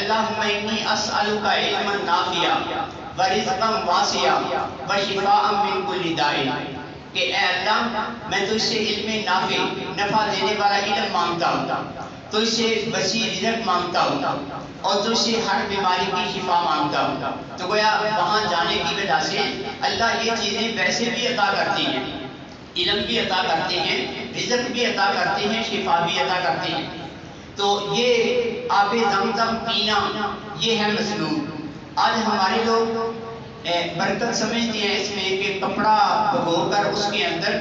اللہم انی اسألک علما نافعا ورزقا واسعا وشفاء من کل داء، کہ اے اللہ میں تجھ سے علم نافع، نفع دینے والا علم مانگتا ہوں، تجھ سے وسیع رزق مانگتا ہوں اور تجھ سے ہر بیماری کی شفا مانگتا ہوں۔ تو گویا وہاں جانے کی وجہ سے اللہ یہ چیزیں ویسے بھی عطا کرتی ہیں، علم بھی عطا کرتے ہیں، رزق بھی عطا کرتے ہیں، شفا بھی عطا کرتے ہیں۔ تو یہ آب زمزم پینا یہ ہے مطلوب۔ آج ہمارے لوگ برکت سمجھتے ہیں اس میں کہ کپڑا بھگو کر اس کے اندر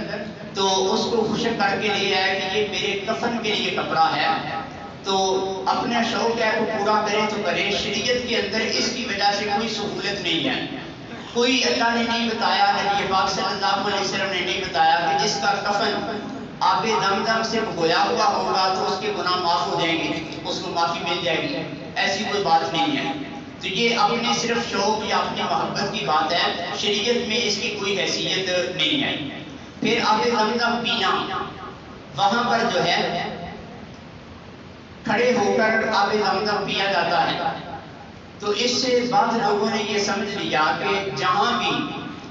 تو اس کو خشک کر کے لے آئے کہ یہ میرے کفن کے لیے کپڑا ہے، تو اپنا شوق ہے وہ پورا کرے تو کرے۔ شریعت کے اندر اس کی وجہ سے کوئی سہولت نہیں ہے، کوئی اللہ نے نہیں بتایا، نبی پاک صلی اللہ علیہ وسلم نے نہیں بتایا کہ جس کا کفن آب زمزم سے بھگویا ہوا ہوگا تو اس کے گناہ معاف ہو جائیں گے، اس کو معافی مل جائے گی، ایسی کوئی بات نہیں ہے۔ تو یہ اپنے صرف شوق یا اپنی محبت کی بات ہے، شریعت میں اس کی کوئی حیثیت نہیں ہے۔ پھر آب زمزم پینا، وہاں پر جو ہے کھڑے ہو کر آب زمزم پیا جاتا ہے، تو اس سے بعض لوگوں نے یہ سمجھ لیا کہ جہاں بھی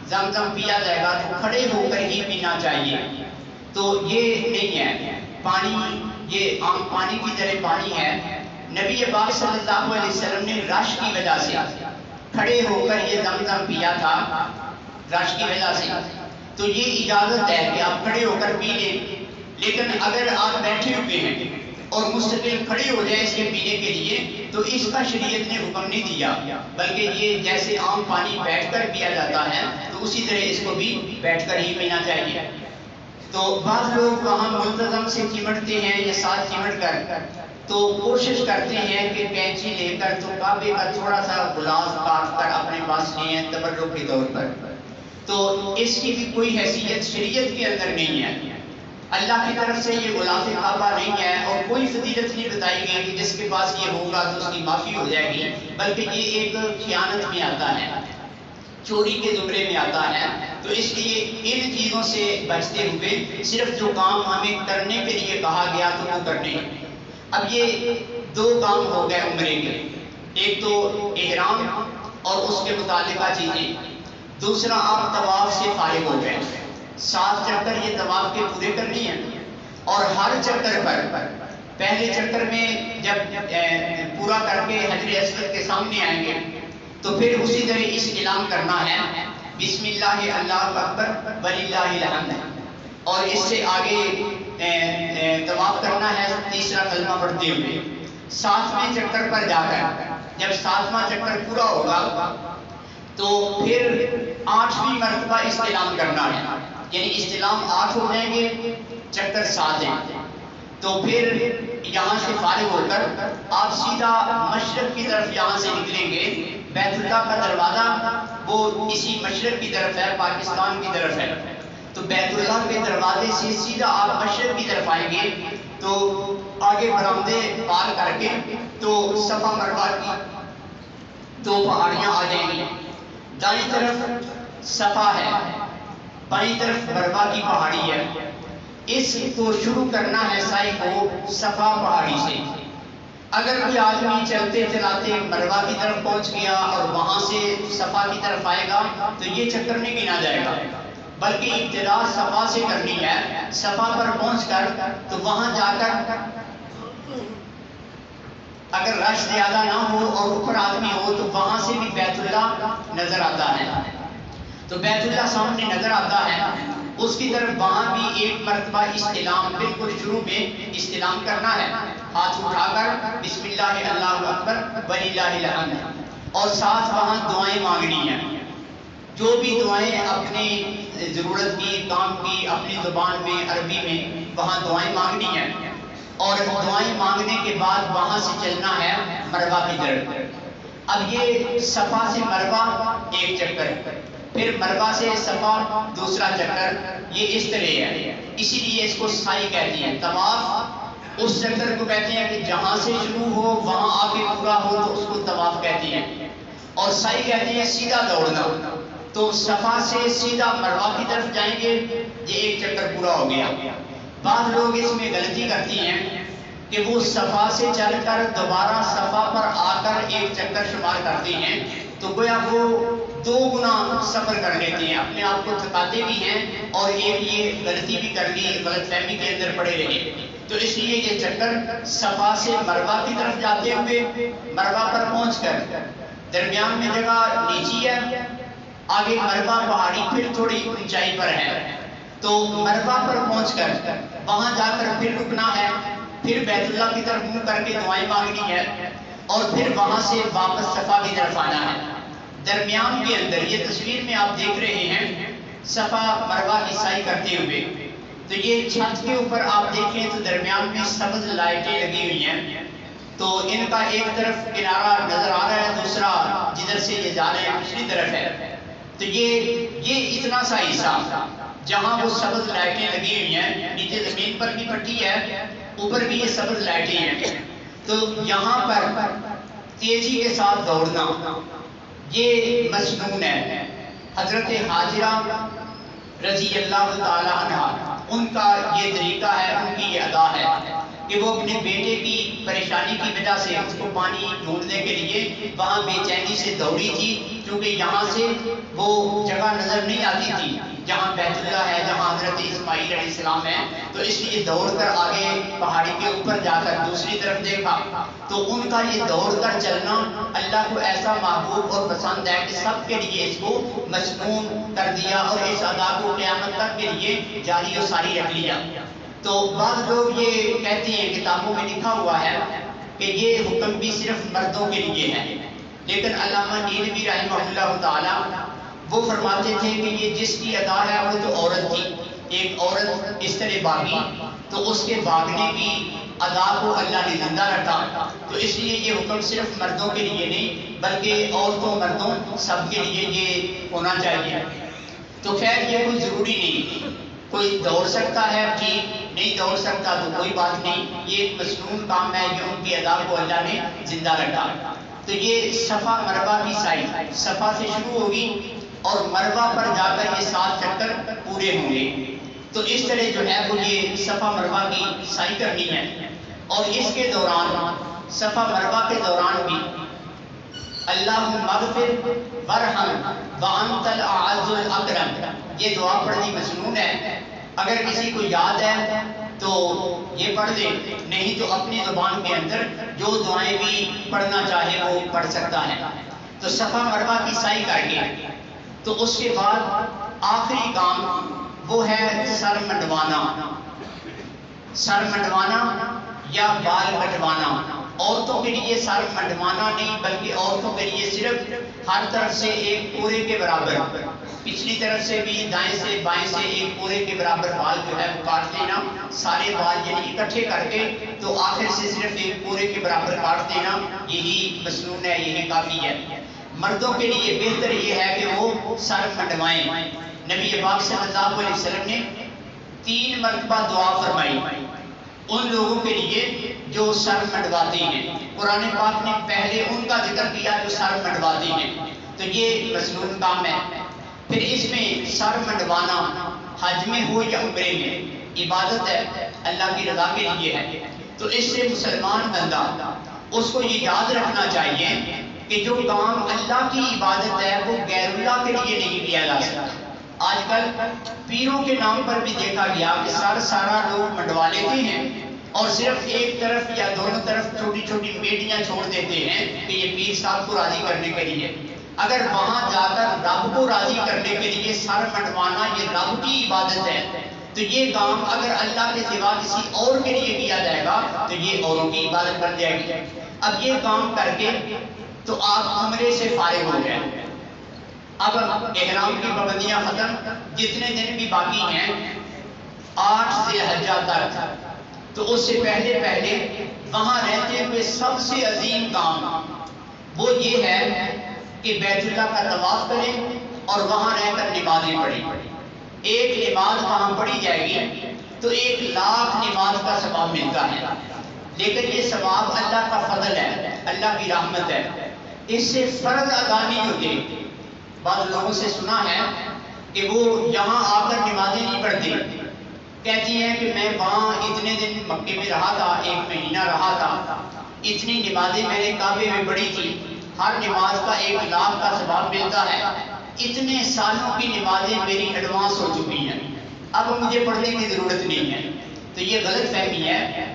زمزم پیا جائے گا تو کھڑے ہو کر ہی پینا چاہیے، تو یہ نہیں ہے۔ پانی یہ عام پانی کی طرح پانی ہے، نبی پاک صلی اللہ علیہ وسلم نے رش کی وجہ سے کھڑے ہو کر یہ زمزم پیا تھا، رش کی وجہ سے، تو یہ اجازت ہے کہ آپ کھڑے ہو کر پی لیں۔ لیکن اگر آپ بیٹھے ہوئے ہیں اور مستقل کھڑے ہو جائیں اس کے پینے کے لیے تو اس کا شریعت نے حکم نہیں دیا، بلکہ یہ جیسے عام پانی بیٹھ کر پیا جاتا ہے تو اسی طرح اس کو بھی بیٹھ کر ہی پینا چاہیے۔ تو بعض لوگ وہاں ملتزم سے چمٹتے ہیں یا ساتھ چمٹ کر تو کوشش کرتے ہیں کہ کینچی لے کر تو کعبے کا تھوڑا سا گلاس کاٹ کر اپنے پاس لیے ہیں تبرک کے طور پر، تو اس کی بھی کوئی حیثیت شریعت کے اندر نہیں ہے۔ اللہ کی طرف سے یہ غلاف کعبہ نہیں ہے اور کوئی فضیلت نہیں بتائی گئی کہ جس کے پاس یہ ہوگا تو اس کی معافی ہو جائے گی، بلکہ یہ ایک خیانت میں آتا ہے، چوری کے زمرے میں آتا ہے۔ تو اس لیے ان چیزوں سے بچتے ہوئے صرف جو کام ہمیں کرنے کے لیے کہا گیا تو وہ کرنے۔ اب یہ دو کام ہو گئے عمرے کے، ایک تو احرام اور اس کے متعلقہ چیزیں، دوسرا آپ طواف سے فارغ ہو گئے۔ 7 چکر یہ طواف کے پورے کرنی ہیں، اور ہر چکر پر پہلے چکر میں جب پورا کر کے حجر اسود کے سامنے آئیں گے تو پھر اسی طرح اس اعلان کرنا ہے بسم اللہ اللہ اکبر وللہ الحمد، اور اس سے آگے طواف کرنا ہے تیسرا کلمہ پڑھتے ہوئے۔ 7ویں چکر پر جا کر جب 7واں چکر پورا ہوگا تو پھر 8ویں مرتبہ استعلام کرنا ہے، یعنی استعلام 8 ہو جائیں گے، چکر 7 ہیں، تو پھر یہاں سے فارغ ہو کر آپ سیدھا مشرق کی طرف یہاں سے نکلیں گے۔ بیت اللہ کا دروازہ وہ اسی مشرق کی طرف ہے، پاکستان کی طرف ہے، تو بیت اللہ کے دروازے سے سیدھا آپ مشرق کی طرف آئیں گے تو آگے برآمدے پار کر کے تو صفا مروہ کی 2 پہاڑیاں آ جائیں گی۔ دائیں طرف صفا ہے، بائیں طرف مروہ کی پہاڑی ہے۔ اس کو شروع کرنا ہے سعی کو صفا پہاڑی سے۔ اگر کوئی آدمی چلتے چلاتے مروہ کی طرف پہنچ گیا اور وہاں سے صفا کی طرف آئے گا تو یہ چکر نہیں گنا جائے گا، بلکہ ابتدا صفا سے کرنی ہے۔ صفا پر پہنچ کر تو وہاں جا کر اگر رش زیادہ نہ ہو اور اوپر آدمی ہو تو وہاں سے بھی بیت اللہ نظر آتا ہے، تو بیت اللہ سامنے نظر آتا ہے، اس کی طرف وہاں بھی ایک مرتبہ استعلام بالکل شروع میں استعلام کرنا ہے، ہاتھ اٹھا کر بسم اللہ اللہ اکبر وللہ الحمد، اور ساتھ وہاں دعائیں مانگنی ہیں، جو بھی دعائیں اپنی ضرورت کی، کام کی، اپنی زبان میں عربی میں وہاں دعائیں مانگنی ہیں، اور دعائیں مانگنے کے بعد وہاں سے چلنا ہے مروہ کی طرف۔ اب یہ صفا سے مروہ ایک چکر، پھر مروہ سے صفا دوسرا چکر، یہ اس طرح ہے، اسی لیے اس کو سعی کہتے ہیں۔ طواف اس چکر کو کہتے ہیں کہ جہاں سے شروع ہو وہاں آگے پورا ہو تو اس کو طواف کہتے ہیں، اور سعی کہتے ہیں سیدھا دوڑنا، تو صفا سے سیدھا مروہ کی طرف جائیں گے، یہ ایک چکر پورا ہو گیا۔ بعض لوگ اس میں غلطی کرتی ہیں کہ وہ صفا سے چل کر دوبارہ صفا پر آ کر ایک چکر شمار کرتے ہیں تو گویا وہ 2 گنا سفر کر لیتے ہیں، اپنے آپ کو تھکاتے بھی ہیں اور ایک یہ غلطی بھی کر لی، غلط فہمی کے اندر پڑے رہے۔ تو اس لیے یہ چکر صفا سے مروہ کی طرف جاتے ہوئے مروہ پر پہنچ کر درمیان میں جگہ نیچی ہے، آگے مروہ پہاڑی پھر تھوڑی اونچائی پر ہے، تو مروہ پر پہنچ کر وہاں جا کر پھر رکنا ہے، پھر بیت اللہ کی طرف منہ کر کے دعائیں مانگنی ہے اور پھر وہاں سے واپس صفا کی طرف آنا ہے۔ درمیان کے اندر یہ تصویر میں آپ دیکھ رہے ہیں صفا مروہ کی سعی کرتے ہوئے، تو یہ چھت کے اوپر آپ دیکھیں تو درمیان میں سبز لائٹیں لگی ہوئی ہیں، تو ان کا ایک طرف کنارہ نظر آ رہا ہے، دوسرا جدھر سے یہ جا رہے ہیں پچھلی طرف ہے، تو یہ اتنا سا حصہ جہاں وہ سبز لائٹیں لگی ہوئی ہیں، نیچے زمین پر بھی پٹی ہے، اوپر بھی یہ سبز لائٹیں ہیں، تو یہاں پر تیزی کے ساتھ دوڑنا یہ مسنون ہے۔ حضرت حاجرہ رضی اللہ تعالی عنہ ان کا یہ طریقہ ہے، ان کی یہ ادا ہے کہ وہ اپنے بیٹے کی پریشانی کی وجہ سے اس کو پانی ڈھونڈنے کے لیے وہاں بے چینی سے دوڑی تھی، کیونکہ یہاں سے وہ جگہ نظر نہیں آتی تھی جہاں بیت اللہ ہے، جہاں حضرت اسماعیل علیہ السلام ہے، تو اس لیے دوڑ کر آگے پہاڑی کے اوپر جا کر دوسری طرف دیکھا، تو ان کا یہ دوڑ کر چلنا اللہ کو ایسا محبوب اور پسند ہے کہ سب کے لیے اس کو مسنون کر دیا اور اس ادا کو قیامت تک کے لیے جاری و ساری رکھ لیا۔ تو بعض لوگ یہ کہتے ہیں، کتابوں میں لکھا ہوا ہے کہ یہ حکم بھی صرف مردوں کے لیے ہے، لیکن علامہ نیلوی رحمہ اللہ تعالی وہ فرماتے تھے کہ یہ جس کی ادا ہے وہ تو عورت تھی، ایک عورت اس طرح بھاگی تو اس کے بھاگنے کی ادا کو اللہ نے زندہ رکھا، تو اس لیے یہ حکم صرف مردوں کے لیے نہیں بلکہ عورتوں مردوں سب کے لیے یہ ہونا چاہیے۔ تو خیر یہ کوئی ضروری نہیں، کوئی دوڑ سکتا ہے ٹھیک، نہیں دوڑ سکتا تو کوئی بات نہیں، یہ ایک مسنون کام ہے جو ان کی ادا کو اللہ نے زندہ رکھا۔ تو یہ صفا مروہ کی سعی صفا سے شروع ہوگی اور مروہ پر جا کر یہ 7 چکر پورے ہوں گے، تو اس طرح جو ہے وہ یہ صفا مروہ کی سعی کرنی ہے۔ اور اس کے دوران صفا مروہ کے دوران بھی اللہم اغفر ورحم وانت الاعز الاکرم یہ دعا پڑھنی مسنون ہے، اگر کسی کو یاد ہے تو یہ پڑھ لے، نہیں تو اپنی زبان کے اندر جو دعائیں بھی پڑھنا چاہے وہ پڑھ سکتا ہے۔ تو صفا مروہ کی سعی کر کے تو اس کے بعد آخری کام وہ ہے سر منڈوانا، سر منڈوانا یا بال کٹوانا۔ عورتوں کے لیے سر منڈوانا نہیں بلکہ عورتوں کے لیے صرف ہر طرف سے ایک پورے کے برابر، پچھلی طرف سے بھی دائیں سے بائیں سے ایک پورے کے برابر بال جو ہے وہ کاٹ دینا، سارے بال یعنی اکٹھے کر کے تو آخر سے صرف ایک پورے کے برابر کاٹ دینا، یہی مسنون ہے، یہی کافی ہے۔ مردوں کے لیے بہتر یہ ہے کہ وہ سر منڈوائیں۔ نبی پاک صلی اللہ علیہ وسلم نے 3 مرتبہ دعا فرمائی ان لوگوں کے لیے جو سر منڈواتے ہیں۔ قرآن پاک نے پہلے ان کا ذکر کیا جو سر منڈواتے ہیں، تو یہ مسنون کام ہے۔ پھر اس میں سر منڈوانا حج میں ہو یا عمرے میں عبادت ہے، اللہ کی رضا کے لیے ہے، تو اس سے مسلمان بندہ اس کو یہ یاد رکھنا چاہیے کہ جو کام اللہ کی عبادت ہے وہ غیر اللہ کے لیے نہیں کیا جا سکتا۔ آج کل پیروں کے نام پر بھی دیکھا گیا کہ سارا لوگ منڈوا لیتے ہیں اور صرف ایک طرف یا دونوں طرف چھوٹی چھوٹی میڈیاں چھوڑ دیتے ہیں کہ یہ پیر صاحب کو راضی کرنے کے لیے۔ اگر وہاں جا کر رب کو راضی کرنے کے لیے سر منڈوانا یہ رب کی عبادت ہے، تو یہ کام اگر اللہ کے سوا کسی اور کے لیے کیا جائے گا تو یہ اوروں کی عبادت بن جائے گی۔ اب یہ کام کر کے تو آپ عمرے سے فارغ ہو گئے، اب احرام کی پابندیاں ختم، جتنے دن بھی باقی ہیں 8 ذی الحجہ تک، تو اس سے پہلے وہاں رہتے ہوئے سب سے عظیم کام وہ یہ ہے کہ بیت اللہ کا طواف کریں اور وہاں رہ کر نمازیں پڑھیں۔ ایک نماز وہاں پڑھی جائے گی تو 1,00,000 نماز کا ثواب ملتا ہے، لیکن یہ ثواب اللہ کا فضل ہے، اللہ کی رحمت ہے، اس سے فرض ادا نہیں ہوتے۔ بعض لوگوں سے سنا ہے کہ وہ یہاں آ کر نمازیں نہیں پڑھتے، کہتی ہیں کہ میں وہاں اتنے دن مکے میں رہا تھا، 1 مہینہ رہا تھا، اتنی نمازیں میں نے کعبے میں پڑھی تھی، ہر نماز کا 1,00,000 کا ثواب ملتا ہے، اتنے سالوں کی نمازیں میری ایڈوانس ہو چکی ہیں، اب مجھے پڑھنے کی ضرورت نہیں ہے۔ تو یہ غلط فہمی ہے۔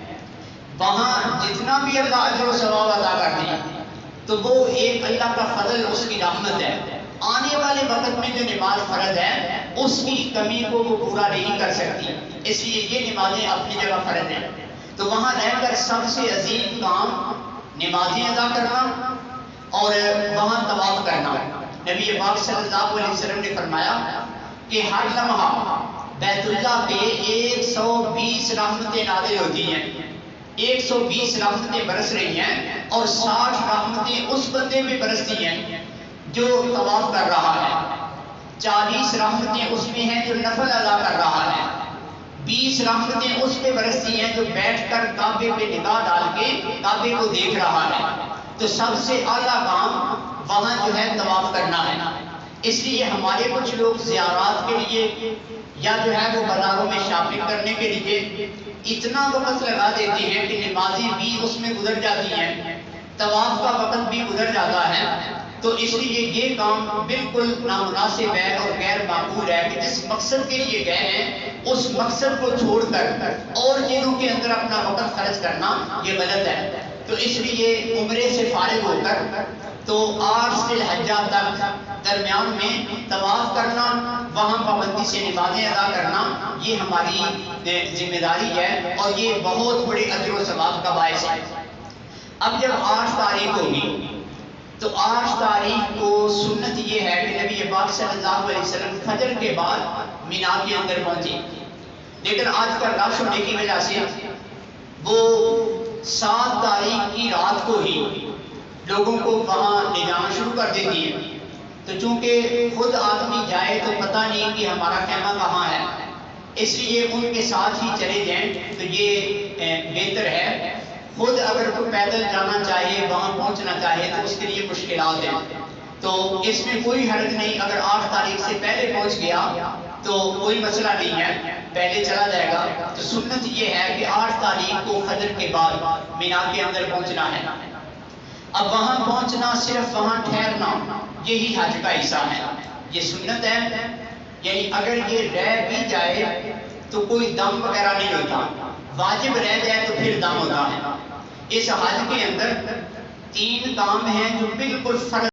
وہاں جتنا بھی اللہ اجر و ثواب عطا کرتے ہیں تو وہ ایک اللہ کا فضل، اس کی رحمت ہے۔ آنے والے وقت میں جو نماز فرض ہے اس کی کمی کو وہ پورا نہیں کر سکتی، اس لیے یہ نمازیں اپنی جگہ فرض ہیں۔ تو وہاں رہ کر سب سے عظیم کام نمازیں ادا کرنا اور وہاں طواف کرنا۔ نبی پاک صلی اللہ علیہ وسلم نے فرمایا کہ ہر لمحہ بیت اللہ پہ 120 رحمتیں نازل ہوتی ہیں، 120 رحمتیں برس رہی ہیں، اور 60 رحمتیں اس بندے پہ برستی ہیں جو طواف کر رہا ہے، 40 رحمتیں اس میں ہیں جو نفل ادا کر رہا ہے، 20 رحمتیں اس پہ برستی ہیں جو بیٹھ کر کعبے پہ نگاہ ڈال کے کعبے کو دیکھ رہا ہے۔ تو سب سے اعلیٰ کام وہاں جو ہے طواف کرنا ہے۔ اس لیے ہمارے کچھ لوگ زیارات کے لیے یا جو ہے وہ بازاروں میں شاپنگ کرنے کے لیے اتنا وقت لگا دیتے ہیں کہ نمازیں بھی اس میں گزر جاتی ہیں، طواف کا وقت بھی گزر جاتا ہے۔ تو اس لیے یہ کام بالکل نامناسب ہے اور غیر معقول ہے کہ جس مقصد کے لیے گئے ہیں اس مقصد کو چھوڑ کر اور چیزوں کے اندر اپنا وقت خرچ کرنا یہ غلط ہے۔ تو اس لیے عمرے سے فارغ ہو کر تو 8 ذی الحجہ تک درمیان میں طواف کرنا، وہاں پابندی سے نمازیں ادا کرنا، یہ ہماری ذمہ داری ہے اور یہ بہت بڑے اجر و ثواب کا باعث ہے۔ اب جب 8 تاریخ ہوگی تو 8 تاریخ کو سنت یہ ہے کہ نبی پاک صلی اللہ علیہ وسلم فجر کے بعد مینا کے اندر پہنچے، لیکن آج کل رش ہونے کی وجہ سے وہ 7 تاریخ کی رات کو ہی لوگوں کو وہاں لے جانا شروع کر دیتی ہے۔ تو چونکہ خود آدمی جائے تو پتہ نہیں کہ ہمارا خیمہ کہاں ہے، اس لیے ان کے ساتھ ہی چلے جائیں تو یہ بہتر ہے۔ خود اگر کوئی پیدل جانا چاہے، وہاں پہنچنا چاہے تو اس کے لیے مشکلات ہیں، تو اس میں کوئی حرج نہیں، اگر 8 تاریخ سے پہلے پہنچ گیا تو کوئی مسئلہ نہیں ہے، پہلے چلا جائے گا۔ تو سنت یہ ہے کہ 8 تاریخ کو فجر کے بعد مینا کے اندر پہنچنا ہے۔ اب وہاں پہنچنا، صرف وہاں ٹھہرنا، یہی حج کا حصہ ہے، یہ سنت ہے۔ یعنی اگر یہ رہ بھی جائے تو کوئی دم وغیرہ نہیں ہوتا، واجب رہ جائے تو پھر دم ہوتا ہے۔ اس حج کے اندر 3 کام ہیں جو بالکل فرض